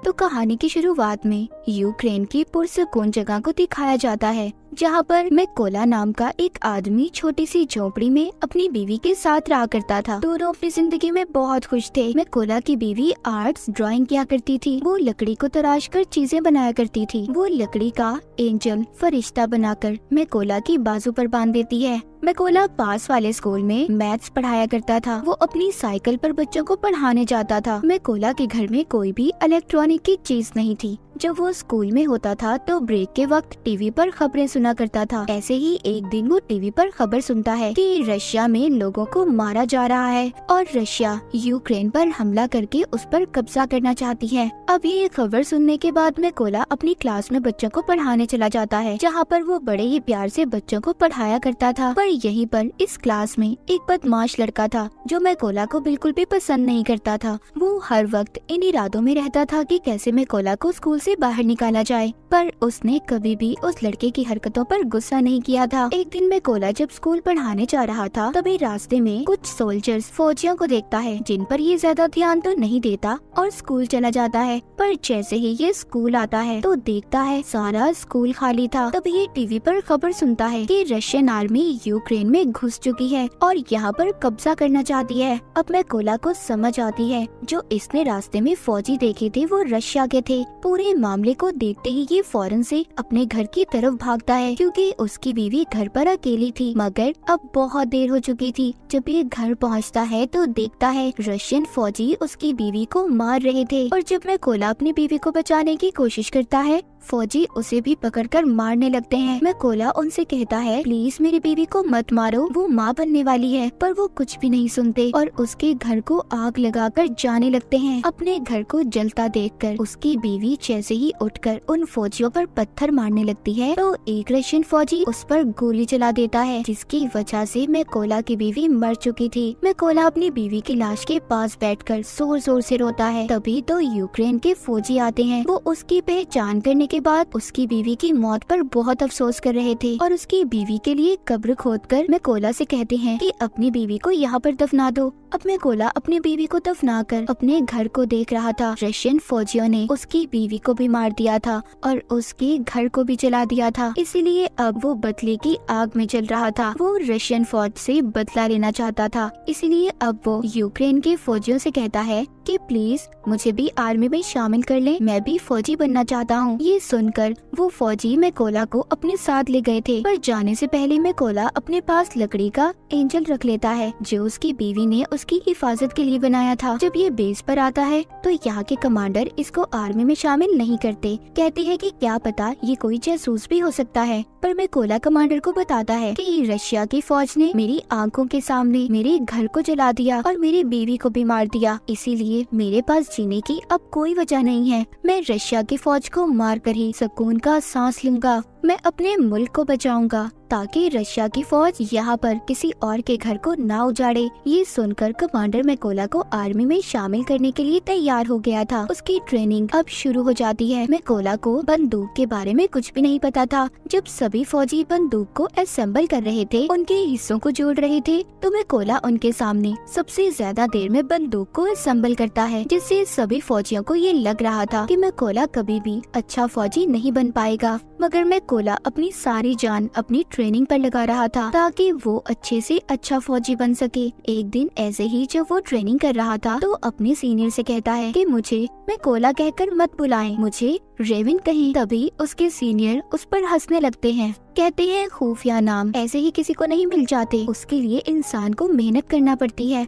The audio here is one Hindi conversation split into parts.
तो कहानी की शुरुआत में यूक्रेन की पुरसकून जगह को दिखाया जाता है, जहाँ पर मैकोला नाम का एक आदमी छोटी सी झोपड़ी में अपनी बीवी के साथ रहा करता था। दोनों अपनी जिंदगी में बहुत खुश थे। मैकोला की बीवी आर्ट्स ड्राइंग किया करती थी। वो लकड़ी को तराश कर चीजें बनाया करती थी। वो लकड़ी का एंजल फरिश्ता बनाकर मैकोला की बाजू पर बांध देती है। मैकोला पास वाले स्कूल में मैथ्स पढ़ाया करता था। वो अपनी साइकिल पर बच्चों को पढ़ाने जाता था। मैकोला के घर में कोई भी इलेक्ट्रॉनिक की चीज नहीं थी। जब वो स्कूल में होता था तो ब्रेक के वक्त टीवी पर खबरें सुना करता था। ऐसे ही एक दिन वो टीवी पर खबर सुनता है कि रशिया में लोगों को मारा जा रहा है और रशिया यूक्रेन पर हमला करके उस पर कब्जा करना चाहती है। अब ये खबर सुनने के बाद मैकोला अपनी क्लास में बच्चों को पढ़ाने चला जाता है, जहाँ पर वो बड़े ही प्यार से बच्चों को पढ़ाया करता था। पर यहीं पर इस क्लास में एक बदमाश लड़का था जो मैकोला को बिल्कुल भी पसंद नहीं करता था। वो हर वक्त इन इरादों में रहता था कि कैसे मैकोला को स्कूल से बाहर निकाला जाए, पर उसने कभी भी उस लड़के की हरकतों पर गुस्सा नहीं किया था। एक दिन मैकोला जब स्कूल पढ़ाने जा रहा था, तभी रास्ते में कुछ सोल्जर्स फौजियों को देखता है, जिन पर ये ज्यादा ध्यान तो नहीं देता और स्कूल चला जाता है। पर जैसे ही ये स्कूल आता है तो देखता है सारा स्कूल खाली था। तभी ये टीवी पर खबर सुनता है कि रशियन आर्मी यूक्रेन में घुस चुकी है और यहाँ पर कब्जा करना चाहती है। अब मैकोला को समझ आती है जो इसने रास्ते में फौजी देखे थे वो रशिया के थे। पूरे मामले को देखते ही ये फौरन से अपने घर की तरफ भागता है, क्योंकि उसकी बीवी घर पर अकेली थी। मगर अब बहुत देर हो चुकी थी। जब ये घर पहुंचता है तो देखता है रशियन फौजी उसकी बीवी को मार रहे थे और जब मैकोला अपनी बीवी को बचाने की कोशिश करता है, फौजी उसे भी पकड़कर मारने लगते हैं। मैकोला उनसे कहता है प्लीज मेरी बीवी को मत मारो, वो माँ बनने वाली है। पर वो कुछ भी नहीं सुनते और उसके घर को आग लगाकर जाने लगते हैं। अपने घर को जलता देखकर उसकी बीवी जैसे ही उठकर उन फौजियों पर पत्थर मारने लगती है तो एक रशियन फौजी उस पर गोली चला देता है, जिसकी वजह से मैकोला की बीवी मर चुकी थी। मैकोला अपनी बीवी की लाश के पास बैठकर जोर जोर से रोता है। तभी तो यूक्रेन के फौजी आते हैं। वो उसकी पहचान करने के बाद उसकी बीवी की मौत पर बहुत अफसोस कर रहे थे और उसकी बीवी के लिए कब्र खोदकर मैकोला से कहते हैं कि अपनी बीवी को यहाँ पर दफना दो। अब मैकोला अपनी बीवी को दफनाकर अपने घर को देख रहा था। रशियन फौजियों ने उसकी बीवी को भी मार दिया था और उसके घर को भी जला दिया था, इसीलिए अब वो बदले की आग में जल रहा था। वो रशियन फौज से बदला लेना चाहता था, इसीलिए अब वो यूक्रेन के फौजियों से कहता है कि प्लीज मुझे भी आर्मी में शामिल कर लें, मैं भी फौजी बनना चाहता हूँ। ये सुनकर वो फौजी मैकोला को अपने साथ ले गए थे, पर जाने से पहले मैकोला अपने पास लकड़ी का एंजल रख लेता है जो उसकी बीवी ने उसकी हिफाजत के लिए बनाया था। जब ये बेस पर आता है तो यहाँ के कमांडर इसको आर्मी में शामिल नहीं करते, कहते हैं कि क्या पता ये कोई जासूस भी हो सकता है। पर मैकोला कमांडर को बताता है कि रशिया की फौज ने मेरी आंखों के सामने मेरे घर को जला दिया और मेरी बीवी को भी मार दिया, इसीलिए मेरे पास जीने की अब कोई वजह नहीं है। मैं रशिया की फौज को मार कर ही सुकून का सांस लूंगा। मैं अपने मुल्क को बचाऊंगा ताकि रशिया की फौज यहाँ पर किसी और के घर को ना उजाड़े। ये सुनकर कमांडर मैकोला को आर्मी में शामिल करने के लिए तैयार हो गया था। उसकी ट्रेनिंग अब शुरू हो जाती है। मैकोला को बंदूक के बारे में कुछ भी नहीं पता था। जब सभी फौजी बंदूक को असेंबल कर रहे थे, उनके हिस्सों को जोड़ रहे थे, तो मैकोला उनके सामने सबसे ज्यादा देर में बंदूक को असेंबल करता है, जिससे सभी फौजियों को ये लग रहा था कि मैकोला कभी भी अच्छा फौजी नहीं बन पाएगा। मगर मैकोला अपनी सारी जान अपनी ट्रेनिंग पर लगा रहा था ताकि वो अच्छे से अच्छा फौजी बन सके। एक दिन ऐसे ही जब वो ट्रेनिंग कर रहा था तो अपने सीनियर से कहता है कि मुझे मैकोला कहकर मत बुलाएं, मुझे रेविन कहें। तभी उसके सीनियर उस पर हंसने लगते हैं, कहते हैं खुफिया नाम ऐसे ही किसी को नहीं मिल जाते, उसके लिए इंसान को मेहनत करना पड़ती है।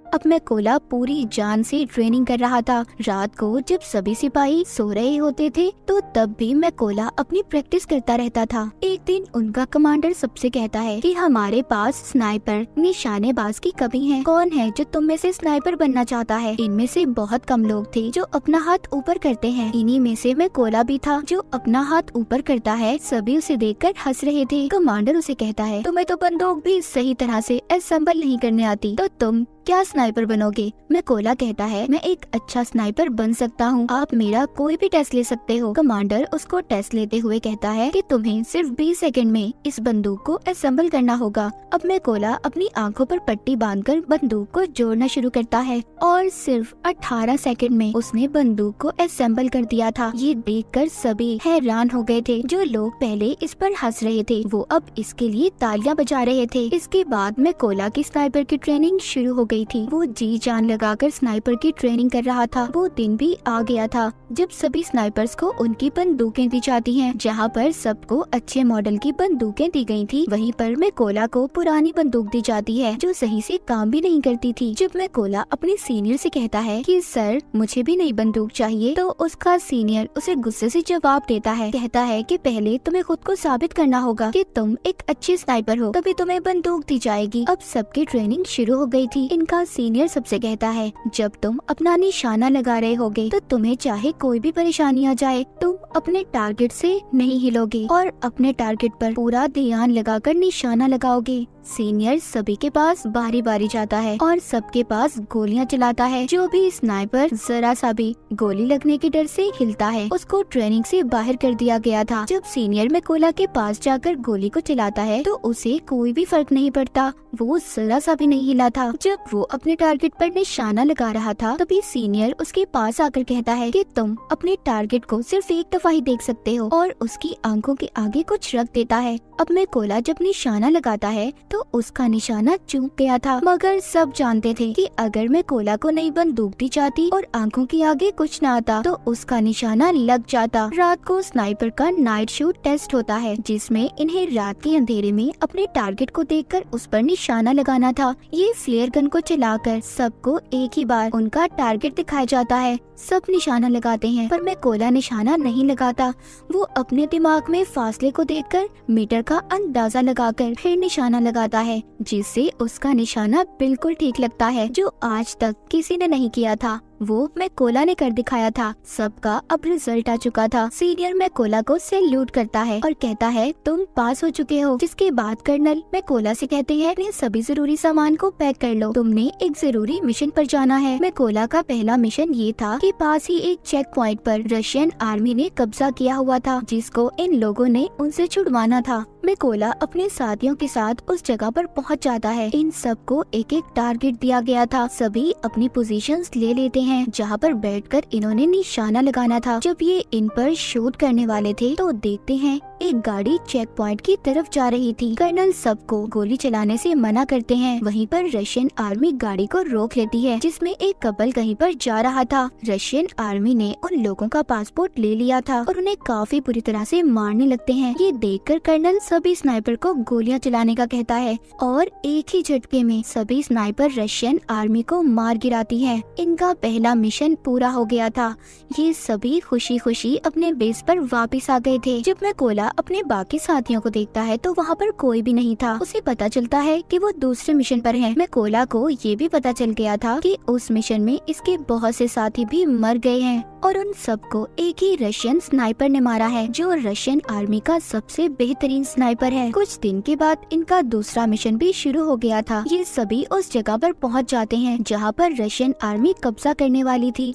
अब मैकोला पूरी जान से ट्रेनिंग कर रहा था। रात को जब सभी सिपाही सो रहे होते थे तो तब भी मैकोला अपनी प्रैक्टिस करता रहता था। एक दिन उनका कमांडर सबसे कहता है कि हमारे पास स्नाइपर निशानेबाज की कमी है, कौन है जो तुम में से स्नाइपर बनना चाहता है? इनमें से बहुत कम लोग थे जो अपना हाथ ऊपर करते हैं। इन्हीं में से मैकोला भी था जो अपना हाथ ऊपर करता है। सभी उसे देखकर हंस रहे थे। कमांडर उसे कहता है तुम्हें तो बंदूक भी सही तरह से असेंबल नहीं करने आती, तो तुम क्या स्नाइपर बनोगे? मैकोला कहता है, मैं एक अच्छा स्नाइपर बन सकता हूँ, आप मेरा कोई भी टेस्ट ले सकते हो। कमांडर उसको टेस्ट लेते हुए कहता है कि तुम्हें सिर्फ 20 सेकंड में इस बंदूक को असेंबल करना होगा। अब मैकोला अपनी आंखों पर पट्टी बांधकर बंदूक को जोड़ना शुरू करता है और सिर्फ 18 सेकंड में उसने बंदूक को असेंबल कर दिया था। ये देखकर सभी हैरान हो गए थे। जो लोग पहले इस पर हंस रहे थे वो अब इसके लिए तालियां बजा रहे थे। इसके बाद मैकोला की स्नाइपर की ट्रेनिंग शुरू हो गई थी। वो जी जान लगाकर स्नाइपर की ट्रेनिंग कर रहा था। वो दिन भी आ गया था जब सभी स्नाइपर्स को उनकी बंदूकें दी जाती हैं। जहाँ पर सबको अच्छे मॉडल की बंदूकें दी गई थी, वहीं पर मैकोला को पुरानी बंदूक दी जाती है जो सही से काम भी नहीं करती थी। जब मैकोला अपने सीनियर से कहता है कि सर मुझे भी नई बंदूक चाहिए, तो उसका सीनियर उसे गुस्से से जवाब देता है। कहता है कि पहले तुम्हें खुद को साबित करना होगा कि तुम एक अच्छे स्नाइपर हो, तभी तुम्हें बंदूक दी जाएगी। अब सबकी ट्रेनिंग शुरू हो गई थी। इनका सीनियर सबसे कहता है, जब तुम अपना निशाना लगा रहे होगे तो तुम्हें चाहे कोई भी परेशानी आ जाए, तुम अपने टारगेट से नहीं हिलोगे और अपने टारगेट पर पूरा ध्यान लगाकर निशाना लगाओगे। सीनियर सभी के पास बारी बारी जाता है और सबके पास गोलियां चलाता है। जो भी स्नाइपर जरा सा भी गोली लगने के डर से हिलता है उसको ट्रेनिंग से बाहर कर दिया गया था। जब सीनियर मैकोला के पास जाकर गोली को चलाता है तो उसे कोई भी फर्क नहीं पड़ता, वो जरा सा भी नहीं हिला था। जब वो अपने टारगेट पर निशाना लगा रहा था तभी सीनियर उसके पास आकर कहता है कि तुम अपने टारगेट को सिर्फ एक दफा ही देख सकते हो, और उसकी आंखों के आगे कुछ रख देता है। अब मैकोला जब निशाना लगाता है तो उसका निशाना चूक गया था, मगर सब जानते थे कि अगर मैकोला को नई बंदूक दी जाती और आंखों के आगे कुछ न आता तो उसका निशाना लग जाता। रात को स्नाइपर का नाइट शूट टेस्ट होता है जिसमें इन्हें रात के अंधेरे में अपने टारगेट को देखकर उस पर निशाना लगाना था। ये फ्लेयर गन को चलाकर सबको एक ही बार उनका टारगेट दिखाया जाता है। सब निशाना लगाते हैं पर मैकोला निशाना नहीं लगाता। वो अपने दिमाग में फासले को देखकर मीटर का अंदाजा लगाकर फिर निशाना लगाता है, जिससे उसका निशाना बिल्कुल ठीक लगता है, जो आज तक किसी ने नहीं किया था। वो मैकोला ने कर दिखाया था। सबका अब रिजल्ट आ चुका था। सीनियर मैकोला को सैल्यूट करता है और कहता है तुम पास हो चुके हो। जिसके बाद कर्नल मैकोला से कहते हैं अपने सभी जरूरी सामान को पैक कर लो, तुमने एक जरूरी मिशन पर जाना है। मैकोला का पहला मिशन ये था कि पास ही एक चेक पॉइंट पर रशियन आर्मी ने कब्जा किया हुआ था, जिसको इन लोगों ने उनसे छुड़वाना था। मैकोला अपने साथियों के साथ उस जगह पर पहुंच जाता है। इन सबको एक एक टारगेट दिया गया था। सभी अपनी पोजीशंस ले लेते हैं जहां पर बैठकर इन्होंने निशाना लगाना था। जब ये इन पर शूट करने वाले थे तो देखते हैं एक गाड़ी चेक पॉइंट की तरफ जा रही थी। कर्नल सबको गोली चलाने से मना करते हैं। वहीं पर रशियन आर्मी गाड़ी को रोक लेती है जिसमें एक कपल कहीं पर जा रहा था। रशियन आर्मी ने उन लोगों का पासपोर्ट ले लिया था और उन्हें काफी बुरी तरह से मारने लगते हैं। ये देखकर कर्नल सभी स्नाइपर को गोलियां चलाने का कहता है और एक ही झटके में सभी स्नाइपर रशियन आर्मी को मार गिराती है। इनका पहला मिशन पूरा हो गया था। ये सभी खुशी खुशी अपने बेस पर वापस आ गए थे। जब मैकोला अपने बाकी साथियों को देखता है तो वहाँ पर कोई भी नहीं था। उसे पता चलता है कि वो दूसरे मिशन पर है। मैकोला को ये भी पता चल गया था कि उस मिशन में इसके बहुत से साथी भी मर गए हैं और उन सबको एक ही रशियन स्नाइपर ने मारा है, जो रशियन आर्मी का सबसे बेहतरीन स्नाइपर है। कुछ दिन के बाद इनका दूसरा मिशन भी शुरू हो गया था। ये सभी उस जगह पर पहुंच जाते हैं जहां पर रशियन आर्मी कब्जा करने वाली थी।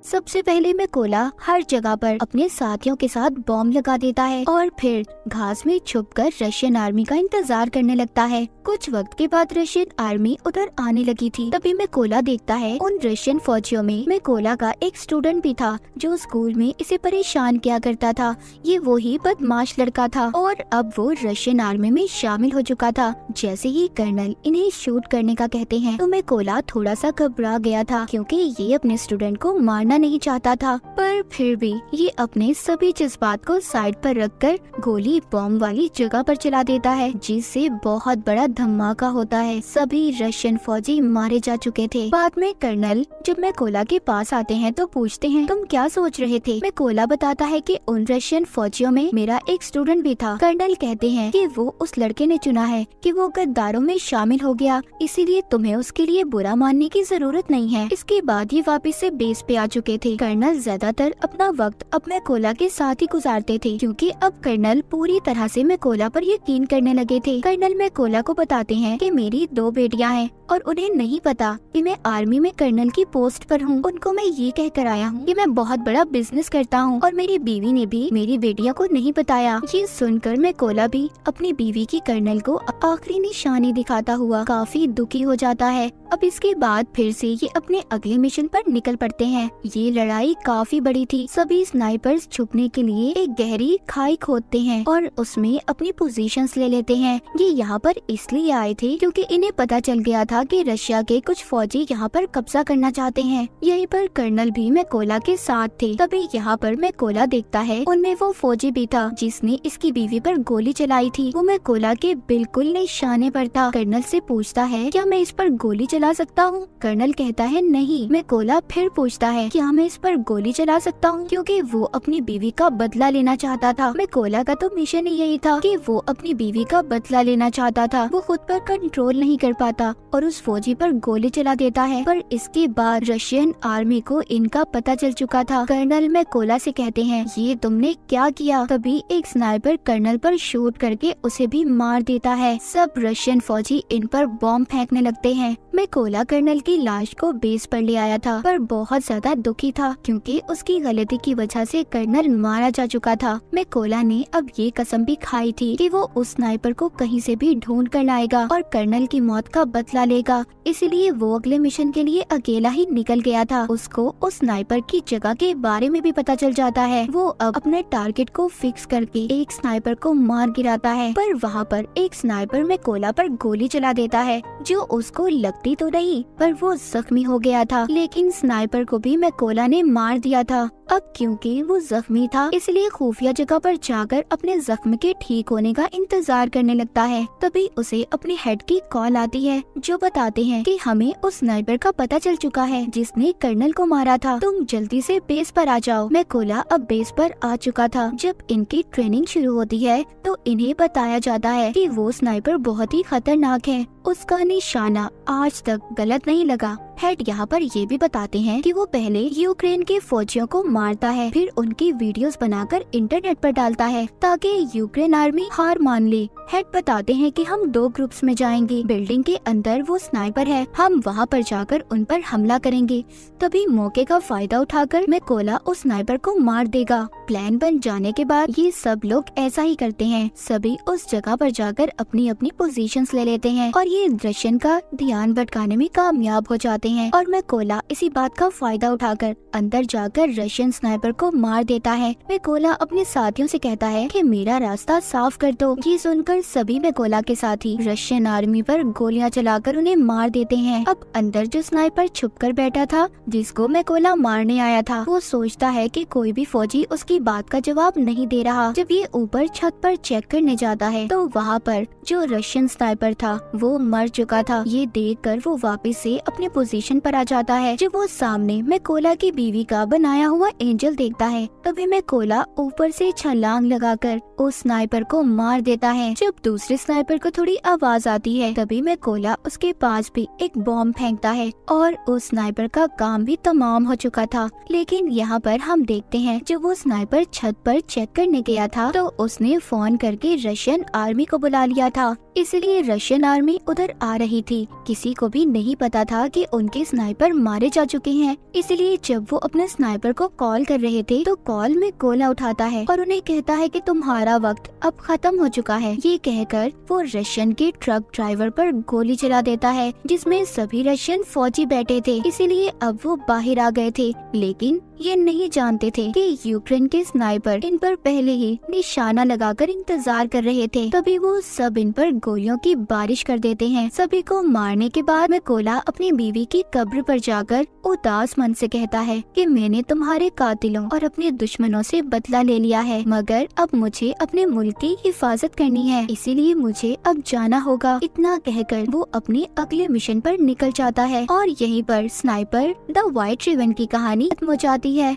सबसे पहले मैकोला हर जगह पर अपने साथियों के साथ बॉम्ब लगा देता है और फिर घास में छुपकर रशियन आर्मी का इंतजार करने लगता है। कुछ वक्त के बाद रशियन आर्मी उधर आने लगी थी। तभी मैकोला देखता है उन रशियन फौजियों में मैकोला का एक स्टूडेंट भी था जो स्कूल में इसे परेशान किया करता था। ये वो ही बदमाश लड़का था और अब वो रशियन आर्मी में शामिल हो चुका था। जैसे ही कर्नल इन्हें शूट करने का कहते हैं तो मैकोला थोड़ा सा घबरा गया था, क्योंकि ये अपने स्टूडेंट को मारना नहीं चाहता था, पर फिर भी ये अपने सभी जज्बात को साइड पर रखकर गोली बॉम्ब वाली जगह पर चला देता है, जिससे बहुत बड़ा धमाका होता है। सभी रशियन फौजी मारे जा चुके थे। बाद में कर्नल जब मैकोला के पास आते हैं तो पूछते हैं तुम क्या सोच रहे थे। मैकोला बताता है कि उन रशियन फौजियों में मेरा एक स्टूडेंट भी था। कर्नल कहते हैं कि वो उस लड़के ने चुना है कि वो गद्दारों में शामिल हो गया, इसीलिए तुम्हें उसके लिए बुरा मानने की जरूरत नहीं है। इसके बाद ये वापस से बेस पे आ चुके चुके थे। कर्नल ज्यादातर अपना वक्त अब मैकोला के साथ ही गुजारते थे, क्योंकि अब कर्नल पूरी तरह से मैकोला पर यकीन करने लगे थे। कर्नल मैकोला को बताते हैं कि मेरी 2 बेटियां हैं और उन्हें नहीं पता कि मैं आर्मी में कर्नल की पोस्ट पर हूँ। उनको मैं ये कह कर आया हूँ कि मैं बहुत बड़ा बिजनेस करता हूँ और मेरी बीवी ने भी मेरी बेटियों को नहीं बताया। ये सुनकर मैकोला भी अपनी बीवी की कर्नल को आखिरी निशानी दिखाता हुआ काफी दुखी हो जाता है। अब इसके बाद फिर से ये अपने अगले मिशन पर निकल पड़ते हैं। ये लड़ाई काफी बड़ी थी। सभी स्नाइपर्स छुपने के लिए एक गहरी खाई खोदते हैं और उसमें अपनी पोजीशंस ले लेते हैं। ये यहाँ पर इसलिए आए थे क्योंकि इन्हें पता चल गया था कि रशिया के कुछ फौजी यहाँ पर कब्जा करना चाहते हैं। यहीं पर कर्नल भी मैकोला के साथ थे। तभी यहाँ पर मैकोला देखता है उनमें वो फौजी भी था जिसने इसकी बीवी पर गोली चलाई थी। वो मैकोला के बिल्कुल निशाने पर था। कर्नल से पूछता है क्या मैं इस पर गोली चला सकता हूँ? कर्नल कहता है नहीं। मैकोला फिर पूछता है क्या मैं इस पर गोली चला सकता हूँ, क्योंकि वो अपनी बीवी का बदला लेना चाहता था। मैकोला का तो मिशन ही यही था कि वो अपनी बीवी का बदला लेना चाहता था। वो खुद पर कंट्रोल नहीं कर पाता और उस फौजी पर गोली चला देता है। पर इसके बाद रशियन आर्मी को इनका पता चल चुका था। कर्नल मैकोला से कहते हैं ये तुमने क्या किया? तभी एक स्नाइपर कर्नल पर शूट करके उसे भी मार देता है। सब रशियन फौजी इन पर बॉम्ब फेंकने लगते हैं। मैकोला कर्नल की लाश को बेस पर ले आया था, पर बहुत ज्यादा दुखी था क्योंकि उसकी गलती की वजह से कर्नल मारा जा चुका था। मैकोला ने अब ये कसम भी खाई थी कि वो उस स्नाइपर को कहीं से भी ढूंढ कर लाएगा और कर्नल की मौत का बदला लेगा। इसलिए वो अगले मिशन के लिए अकेला ही निकल गया था। उसको उस स्नाइपर की जगह के बारे में भी पता चल जाता है। वो अब अपने टारगेट को फिक्स करके एक स्नाइपर को मार गिराता है, पर वहाँ पर एक स्नाइपर मैकोला पर गोली चला देता है जो उसको लगती तो नहीं, पर वो जख्मी हो गया था। लेकिन स्नाइपर को भी मैकोला ने मार दिया था। अब क्योंकि वो जख्मी था इसलिए खुफिया जगह पर जाकर अपने जख्म के ठीक होने का इंतजार करने लगता है। तभी उसे अपने हेड की कॉल आती है जो बताते हैं कि हमें उस स्नाइपर का पता चल चुका है जिसने कर्नल को मारा था। तुम जल्दी से बेस पर आ जाओ। मैकोला अब बेस पर आ चुका था। जब इनकी ट्रेनिंग शुरू होती है तो इन्हें बताया जाता है कि वो स्नाइपर बहुत ही खतरनाक है। उसका निशाना आज तक गलत नहीं लगा। हेड यहाँ पर ये भी बताते हैं कि वो पहले यूक्रेन के फौजियों को मारता है, फिर उनकी वीडियोस बनाकर इंटरनेट पर डालता है ताकि यूक्रेन आर्मी हार मान ले। हेड बताते हैं कि हम 2 ग्रुप्स में जाएंगे। बिल्डिंग के अंदर वो स्नाइपर है, हम वहाँ पर जाकर उन पर हमला करेंगे। तभी मौके का फायदा उठाकर मैकोला उस स्नाइपर को मार देगा। प्लान बन जाने के बाद ये सब लोग ऐसा ही करते हैं। सभी उस जगह पर जाकर अपनी अपनी पोजीशंस ले लेते हैं और ये रशियन का ध्यान भटकाने में कामयाब हो जाते हैं। और मैकोला इसी बात का फायदा उठाकर अंदर जाकर रशियन स्नाइपर को मार देता है। मैकोला अपने साथियों से कहता है कि मेरा रास्ता साफ कर दो। ये सुनकर सभी मैकोला के साथी रशियन आर्मी पर गोलियां चलाकर उन्हें मार देते हैं। अब अंदर जो स्नाइपर छुपकर बैठा था जिसको मैकोला मारने आया था, वो सोचता है कि कोई भी फौजी उसकी बात का जवाब नहीं दे रहा। जब ये ऊपर छत पर चेक करने जाता है तो वहाँ पर जो रशियन स्नाइपर था वो मर चुका था। ये देखकर वो वापस से अपने पोजीशन पर आ जाता है। जब वो सामने मैकोला की बीवी का बनाया हुआ एंजल देखता है तभी मैकोला ऊपर से छलांग लगाकर उस स्नाइपर को मार देता है। जब दूसरे स्नाइपर को थोड़ी आवाज आती है तभी मैकोला उसके पास भी एक बॉम्ब फेंकता है और उस स्नाइपर का काम भी तमाम हो चुका था। लेकिन यहाँ पर हम देखते हैं जब वो स्नाइपर छत पर चेक करने गया था तो उसने फोन करके रशियन आर्मी को बुला लिया था, इसलिए रशियन आर्मी उधर आ रही थी। किसी को भी नहीं पता था कि उनके स्नाइपर मारे जा चुके हैं। इसलिए जब वो अपने स्नाइपर को कॉल कर रहे थे तो कॉल में मैकोला उठाता है और उन्हें कहता है कि तुम्हारा वक्त अब खत्म हो चुका है। ये कहकर वो रशियन के ट्रक ड्राइवर पर गोली चला देता है जिसमें सभी रशियन फौजी बैठे थे। इसीलिए अब वो बाहर आ गए थे, लेकिन ये नहीं जानते थे कि यूक्रेन के स्नाइपर इन पर पहले ही निशाना लगाकर इंतजार कर रहे थे। तभी वो सब इन पर गोलियों की बारिश कर देते हैं। सभी को मारने के बाद मैकोला अपनी बीवी की कब्र पर जाकर उदास मन से कहता है कि मैंने तुम्हारे कातिलों और अपने दुश्मनों से बदला ले लिया है, मगर अब मुझे अपने मुल्क की हिफाजत करनी है, इसीलिए मुझे अब जाना होगा। इतना कहकर वो अपने अगले मिशन पर निकल जाता है और यहीं पर स्नाइपर द व्हाइट रिबन की कहानी खत्म हो जाती है।